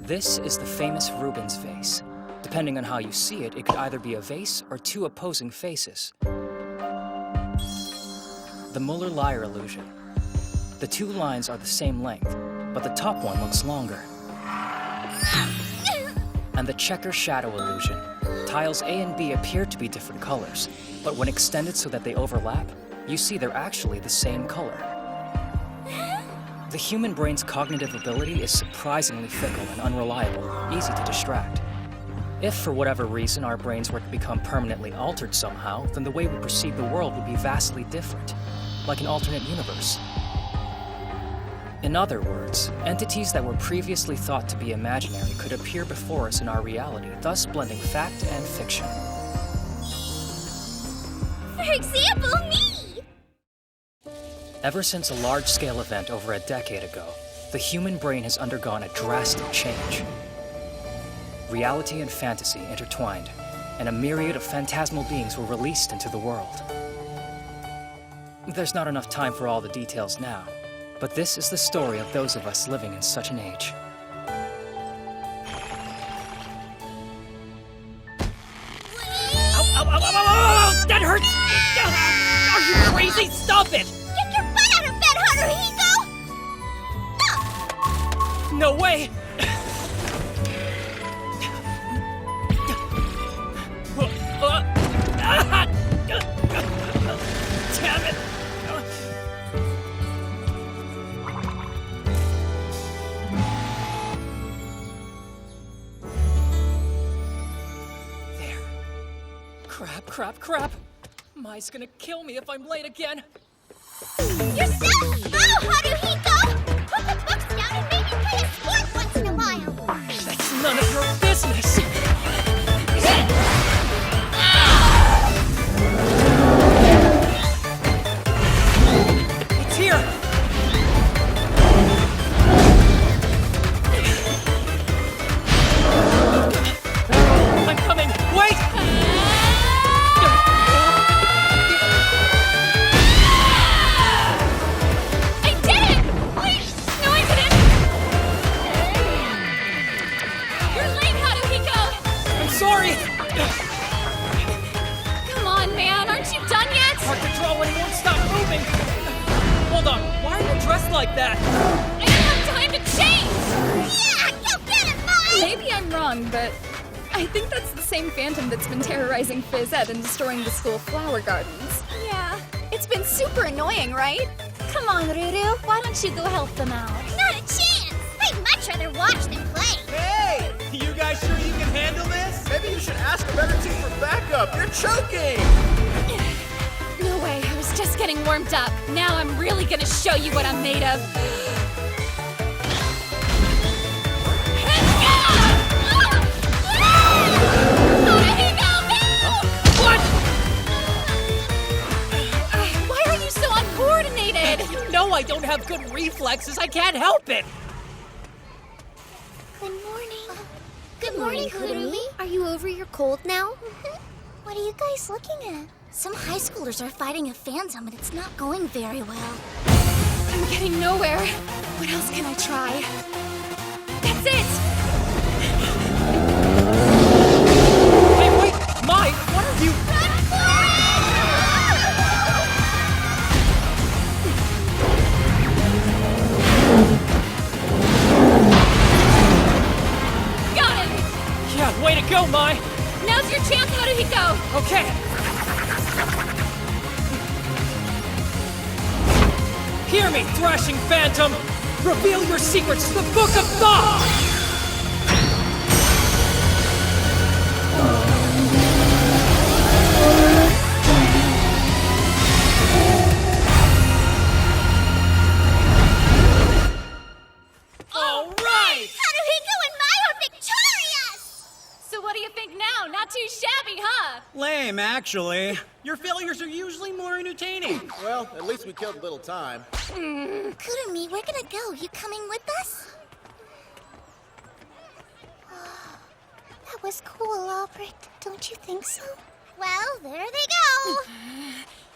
This is the famous Rubens vase. Depending on how you see it, it could either be a vase or two opposing faces. The Muller-Lyer illusion. The two lines are the same length, but the top one looks longer. And the checker shadow illusion. Tiles A and B appear to be different colors, but when extended so that they overlap, you see they're actually the same color. The human brain's cognitive ability is surprisingly fickle and unreliable, easy to distract. If, for whatever reason, our brains were to become permanently altered somehow, then the way we perceive the world would be vastly different, like an alternate universe. In other words, entities that were previously thought to be imaginary could appear before us in our reality, thus blending fact and fiction. For example, me! Ever since a large-scale event over a decade ago, the human brain has undergone a drastic change. Reality and fantasy intertwined, and a myriad of phantasmal beings were released into the world. There's not enough time for all the details now, but this is the story of those of us living in such an age. Ow, ow, ow, ow, ow, ow, ow! That hurts! Are you crazy? Stop it! Get your butt out of bed, Haruhiko! No way! Damn it! There. Crap, crap, crap! Mai's gonna kill me if I'm late again! You're so slow, Haruhiko! Put the books down and maybe play a sport once in a while! That's none of your business! It's here! I'm coming! Wait! I did it! Wait! No, I didn't! You're late, Haruhiko! I'm sorry! Come on, man, aren't you done yet? Hard to draw when it won't stop moving! Hold on, why are you dressed like that? I don't have time to change! Yeah, go get it, Mai! Maybe I'm wrong, but I think that's the same phantom that's been terrorizing Phys Ed and destroying the school flower gardens. Yeah, it's been super annoying, right? Come on, Ruru, why don't you go help them out? Not a chance! I'd much rather watch than play! Hey! You guys sure you can handle this? Maybe you should ask a better team for backup. You're choking! No way, I was just getting warmed up. Now I'm really gonna show you what I'm made of. What? Why are you so uncoordinated? You know I don't have good reflexes. I can't help it. Good morning. Good morning, Kurumi. Are you over your cold now? What are you guys looking at? Some high schoolers are fighting a phantom and it's not going very well. I'm getting nowhere. What else can I try? That's it! Hey, wait! Mai, what are you... Got him! Yeah, way to go, Mai! Now's your chance, Haruhiko! Okay. Hear me, thrashing phantom! Reveal your secrets to the Book of Thought! All right! Haruhiko and Mai are victorious! So what do you think now? Not too shabby, huh? Lame, actually. Your failures are usually more entertaining. Well, at least we killed a little time. Kurumi, we're gonna go. You coming with us? That was cool, Albrecht. Don't you think so? Well, there they go.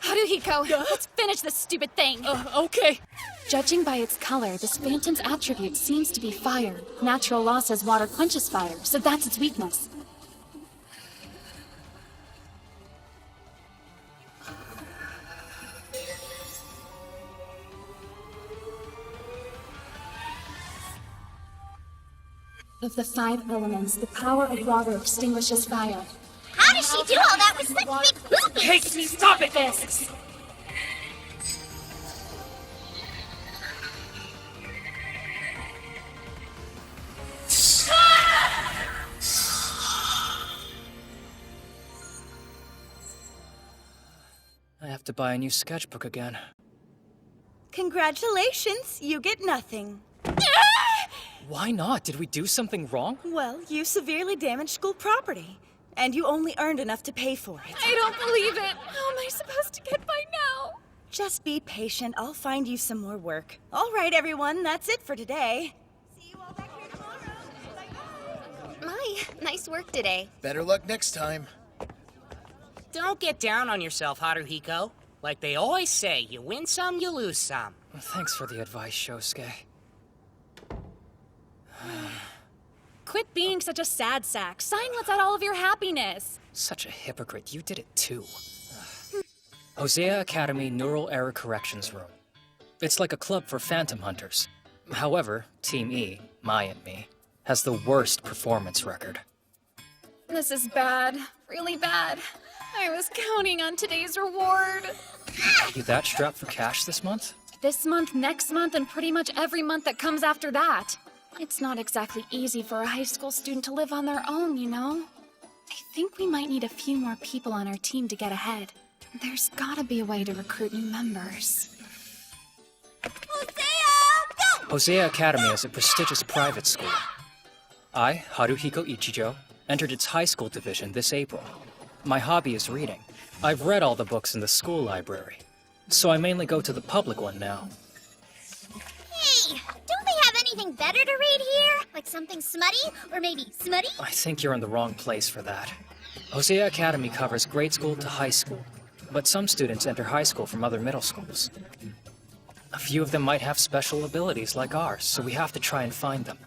Haruhiko, let's finish this stupid thing. Okay. Judging by its color, this phantom's attribute seems to be fire. Natural law says water quenches fire, so that's its weakness. Of the 5 elements, the power of water extinguishes fire. How does she do all that with such big boobies? Hey, stop it! Fists. I have to buy a new sketchbook again. Congratulations, you get nothing. Why not? Did we do something wrong? Well, you severely damaged school property, and you only earned enough to pay for it. I don't believe it. How am I supposed to get by now? Just be patient, I'll find you some more work. All right, everyone, that's it for today. See you all back here tomorrow. My, nice work today. Better luck next time. Don't get down on yourself, Haruhiko. Like they always say, you win some, you lose some. Thanks for the advice, Shosuke. Quit being such a sad sack. Sign what's out all of your happiness. Such a hypocrite. You did it too. Hosea Academy Neural Error Corrections Room. It's like a club for phantom hunters. However, Team E, Mai and me, has the worst performance record. This is bad. Really bad. I was counting on today's reward. You that strapped for cash this month? This month, next month, and pretty much every month that comes after that. It's not exactly easy for a high school student to live on their own, you know? I think we might need a few more people on our team to get ahead. There's gotta be a way to recruit new members. Hosea Academy is a prestigious private school. I, Haruhiko Ichijo, entered its high school division this April. My hobby is reading. I've read all the books in the school library, so I mainly go to the public one now. Hey, don't they have anything better to read here? Like something smutty? Or maybe smutty? I think you're in the wrong place for that. Hosea Academy covers grade school to high school, but some students enter high school from other middle schools. A few of them might have special abilities like ours, so we have to try and find them.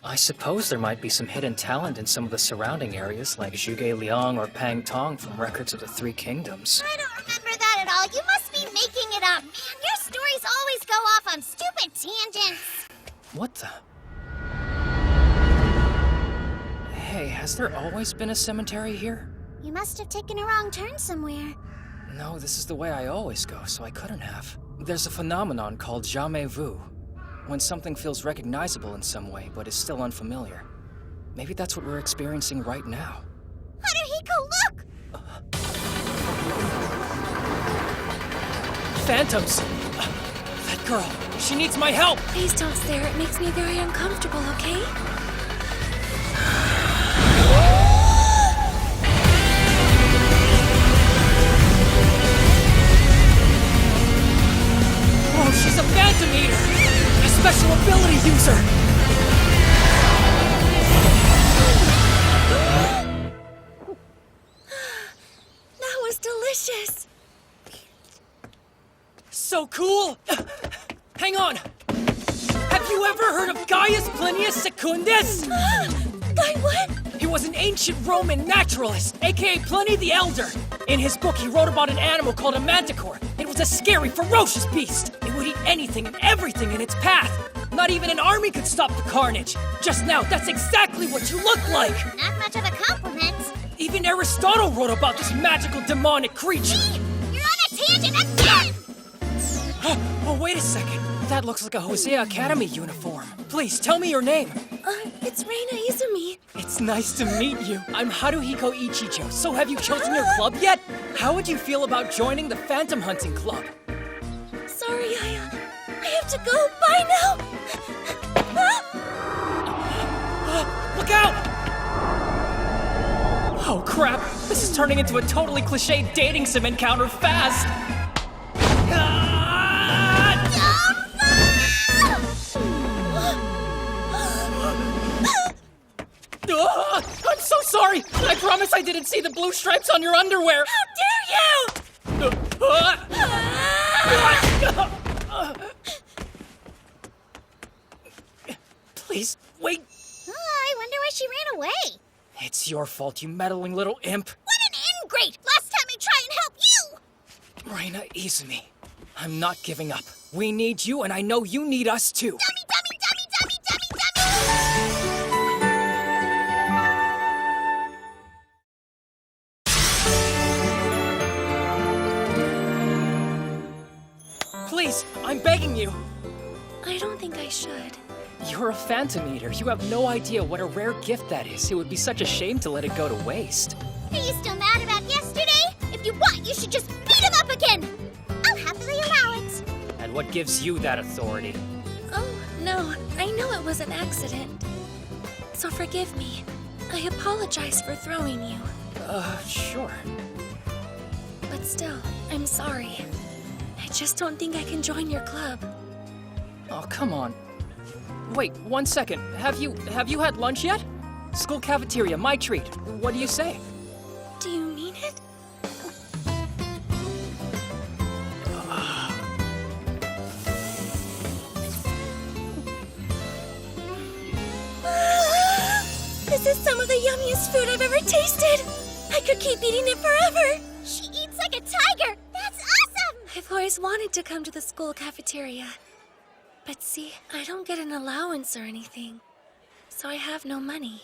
I suppose there might be some hidden talent in some of the surrounding areas, like Zhuge Liang or Pang Tong from Records of the Three Kingdoms. I don't remember that at all. You must be making it up. Man, your stories always go off on stupid tangents. What the? Hey, has there always been a cemetery here? You must have taken a wrong turn somewhere. No, this is the way I always go, so I couldn't have. There's a phenomenon called jamais vu, when something feels recognizable in some way, but is still unfamiliar. Maybe that's what we're experiencing right now. Haruhiko, look! Phantoms! That girl, she needs my help! Please don't stare. It makes me very uncomfortable, okay? Oh, she's a Phantom Eater! A special ability user! That was delicious. So cool! Hang on! Have you ever heard of Gaius Plinius Secundus? Guy, what? He was an ancient Roman naturalist, aka Pliny the Elder. In his book, he wrote about an animal called a manticore. It was a scary, ferocious beast. It would eat anything and everything in its path. Not even an army could stop the carnage. Just now, that's exactly what you look like. Not much of a compliment. Even Aristotle wrote about this magical demonic creature. You're on a tangent again! Oh, wait a second. That looks like a Hosea Academy uniform. Please, tell me your name. It's Reina Izumi. It's nice to meet you. I'm Haruhiko Ichijo. So have you chosen your club yet? How would you feel about joining the Phantom Hunting Club? Sorry, I have to go. Bye now. Look out! Oh crap, this is turning into a totally cliched dating sim encounter fast. I'm so sorry! I promise I didn't see the blue stripes on your underwear! How dare you! Please, wait. Oh, I wonder why she ran away. It's your fault, you meddling little imp. What an ingrate! Last time I try and help you! Reina, Izumi, I'm not giving up. We need you, and I know you need us too. Dummy! Please, I'm begging you. I don't think I should. You're a Phantom Eater. You have no idea what a rare gift that is. It would be such a shame to let it go to waste. Are you still mad about yesterday? If you want, you should just beat him up again! I'll happily allow it. And what gives you that authority? Oh, no, I know it was an accident. So forgive me. I apologize for throwing you. Sure. But still, I'm sorry. I just don't think I can join your club. Oh, come on. Wait, 1 second. Have you had lunch yet? School cafeteria, my treat. What do you say? Do you mean it? This is some of the yummiest food I've ever tasted! I could keep eating it forever! She eats like a tiger! That's awesome! I've always wanted to come to the school cafeteria. But see, I don't get an allowance or anything. So I have no money.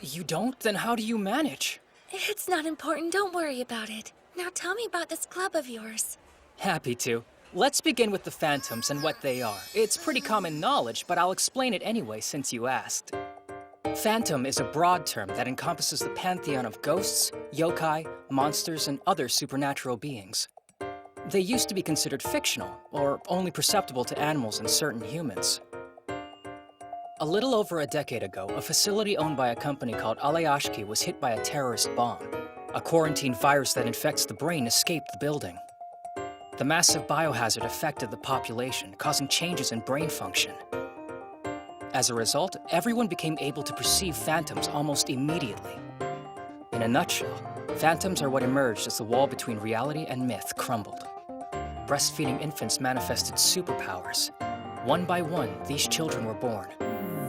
You don't? Then how do you manage? It's not important, don't worry about it. Now tell me about this club of yours. Happy to. Let's begin with the Phantoms and what they are. It's pretty common knowledge, but I'll explain it anyway since you asked. Phantom is a broad term that encompasses the pantheon of ghosts, yokai, monsters, and other supernatural beings. They used to be considered fictional, or only perceptible to animals and certain humans. A little over a decade ago, a facility owned by a company called Aleyashki was hit by a terrorist bomb. A quarantine virus that infects the brain escaped the building. The massive biohazard affected the population, causing changes in brain function. As a result, everyone became able to perceive phantoms almost immediately. In a nutshell, phantoms are what emerged as the wall between reality and myth crumbled. Breastfeeding infants manifested superpowers. One by one, these children were born.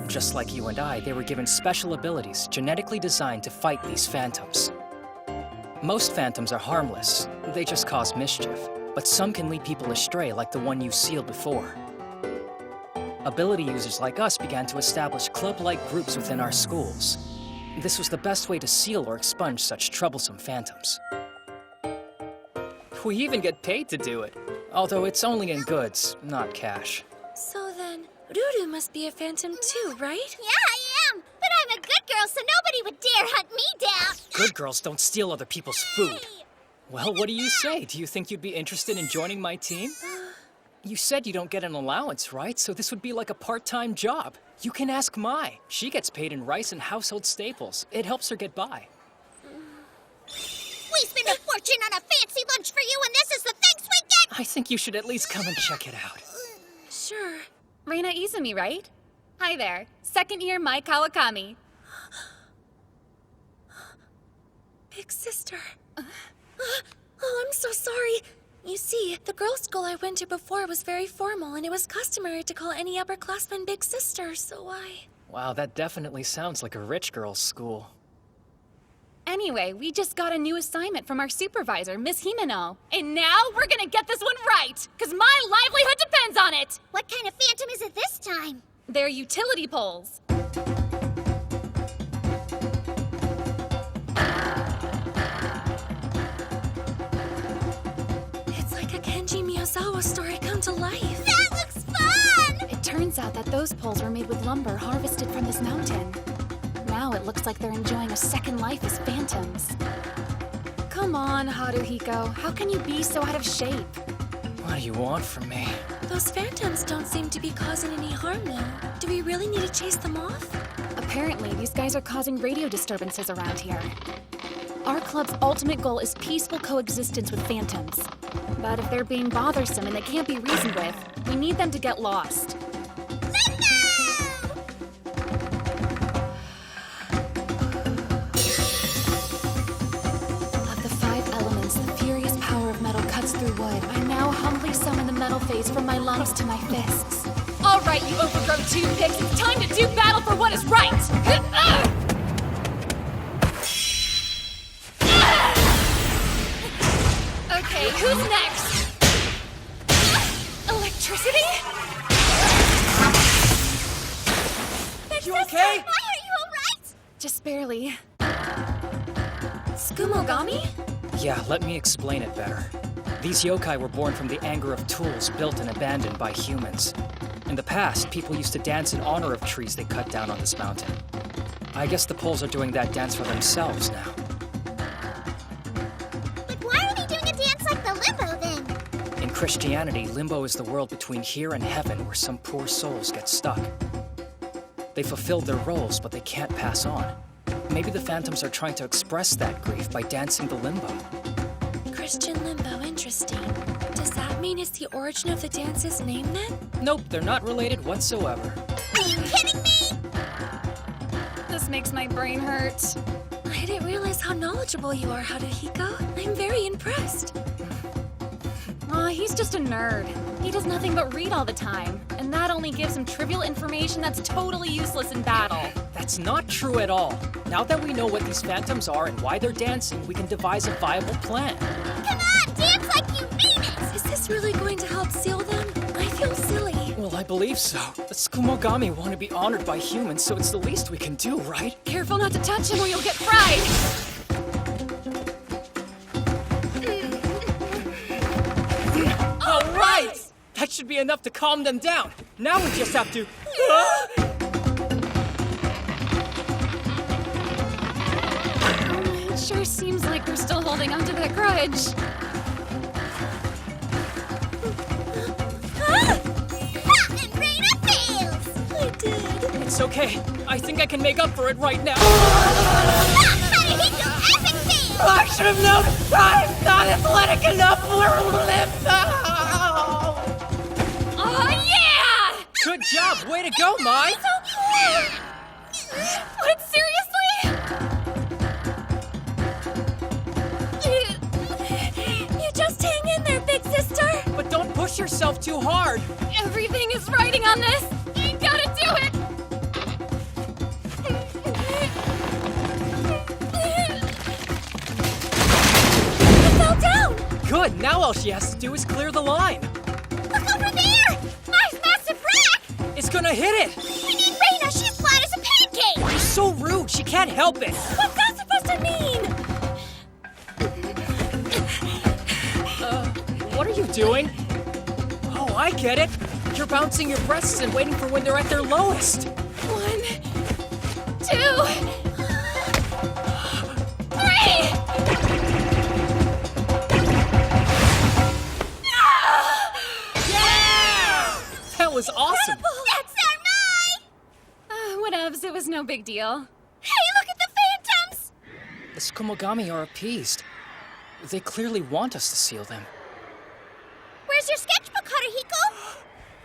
Just like you and I, they were given special abilities genetically designed to fight these phantoms. Most phantoms are harmless, they just cause mischief, but some can lead people astray like the one you sealed before. Ability users like us began to establish club-like groups within our schools. This was the best way to seal or expunge such troublesome phantoms. We even get paid to do it, although it's only in goods, not cash. So then, Ruru must be a phantom too, right? Yeah, I am! But I'm a good girl, so nobody would dare hunt me down! Good girls don't steal other people's food. Well, what do you say? Do you think you'd be interested in joining my team? You said you don't get an allowance, right? So this would be like a part-time job. You can ask Mai. She gets paid in rice and household staples. It helps her get by. We spend a fortune on a fancy lunch for you, and this is the thanks we get! I think you should at least come and check it out. Sure. Reina Izumi, right? Hi there. Second year Mai Kawakami. Big sister. Oh, I'm so sorry. You see, the girls' school I went to before was very formal, and it was customary to call any upperclassman big sister, so I... Wow, that definitely sounds like a rich girl's school. Anyway, we just got a new assignment from our supervisor, Miss Himeno. And now we're gonna get this one right, because my livelihood depends on it! What kind of phantom is it this time? They're utility poles. It's like a Kenji Miyazawa story come to life. That looks fun! It turns out that those poles were made with lumber harvested from this mountain. Now it looks like they're enjoying a second life as phantoms. Come on, Haruhiko. How can you be so out of shape? What do you want from me? Those phantoms don't seem to be causing any harm, though. Do we really need to chase them off? Apparently, these guys are causing radio disturbances around here. Our club's ultimate goal is peaceful coexistence with phantoms. But if they're being bothersome and they can't be reasoned with, we need them to get lost. wood, I now humbly summon the metal phase from my lungs to my fists. All right, you overgrown toothpicks, it's time to do battle for what is right! Okay, who's next? Electricity? You okay? Why are you alright? Just barely. Skumogami? Yeah, let me explain it better. These yokai were born from the anger of tools built and abandoned by humans. In the past, people used to dance in honor of trees they cut down on this mountain. I guess the poles are doing that dance for themselves now. But why are they doing a dance like the limbo then? In Christianity, limbo is the world between here and heaven where some poor souls get stuck. They fulfilled their roles, but they can't pass on. Maybe the phantoms are trying to express that grief by dancing the limbo. Christian limbo, interesting. Does that mean it's the origin of the dance's name then? Nope, they're not related whatsoever. Are you kidding me? This makes my brain hurt. I didn't realize how knowledgeable you are, Haruhiko. I'm very impressed. Aw, he's just a nerd. He does nothing but read all the time, and that only gives him trivial information that's totally useless in battle. That's not true at all. Now that we know what these phantoms are and why they're dancing, we can devise a viable plan. Come on, dance like you mean it! Is this really going to help seal them? I feel silly. Well, I believe so. The Skumogami want to be honored by humans, so it's the least we can do, right? Careful not to touch him or you'll get fried! All right! That should be enough to calm them down. Now we just have to... It sure seems like they're still holding onto that grudge. And Reina fails! I did. It's okay. I think I can make up for it right now. Haruhiko epic fail! I should have known I'm not athletic enough for limbo! Oh yeah! Good job. Way to go, Mai. What, seriously? You just hang in there, big sister. But don't push yourself too hard. Everything is riding on this. You gotta do it! I fell down. Good. Now all she has to do is clear the line. Look over there! Nice massive rack! It's gonna hit it. We need Reina! She's flat as a pancake! You're so rude. She can't help it. What's that supposed to mean? What are you doing? Oh, I get it. You're bouncing your breasts and waiting for when they're at their lowest. 1, 2, 3! That was awesome. That's our night! Whatevs, it was no big deal. Hey, look at the phantoms! The Skumogami are appeased. They clearly want us to seal them. Where's your sketchbook, Haruhiko?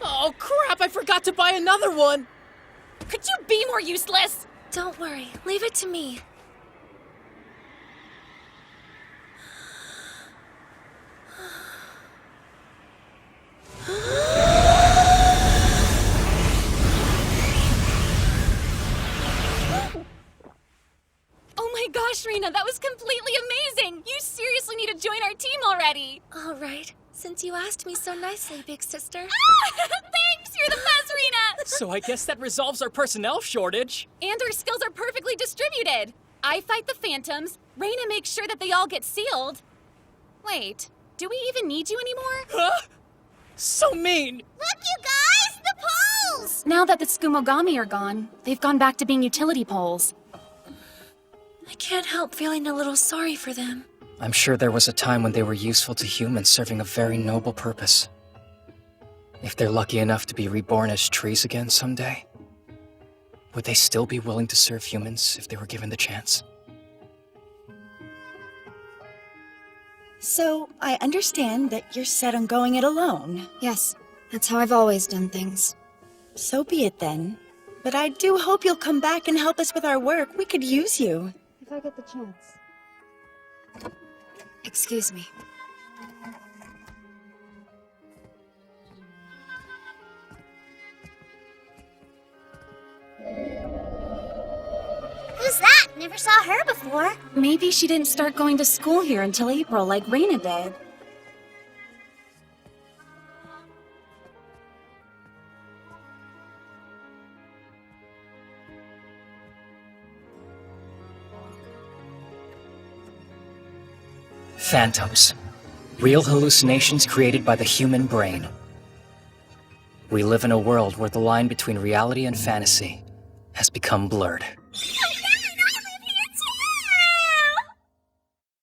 Oh, crap. I forgot to buy another one. Could you be more useless? Don't worry. Leave it to me. Oh my gosh, Rena, that was completely amazing! You seriously need to join our team already! All right. Since you asked me so nicely, big sister. Thanks! You're the best, Rena! So I guess that resolves our personnel shortage. And our skills are perfectly distributed. I fight the phantoms, Rena makes sure that they all get sealed. Wait, do we even need you anymore? Huh? So mean. Look, you guys! The poles! Now that the Skumogami are gone, they've gone back to being utility poles. I can't help feeling a little sorry for them. I'm sure there was a time when they were useful to humans serving a very noble purpose. If they're lucky enough to be reborn as trees again someday, would they still be willing to serve humans if they were given the chance? So, I understand that you're set on going it alone. Yes, that's how I've always done things. So be it then. But I do hope you'll come back and help us with our work. We could use you. If I get the chance. Excuse me. Never saw her before. Maybe she didn't start going to school here until April, like Raina did. Phantoms. Real hallucinations created by the human brain. We live in a world where the line between reality and fantasy has become blurred.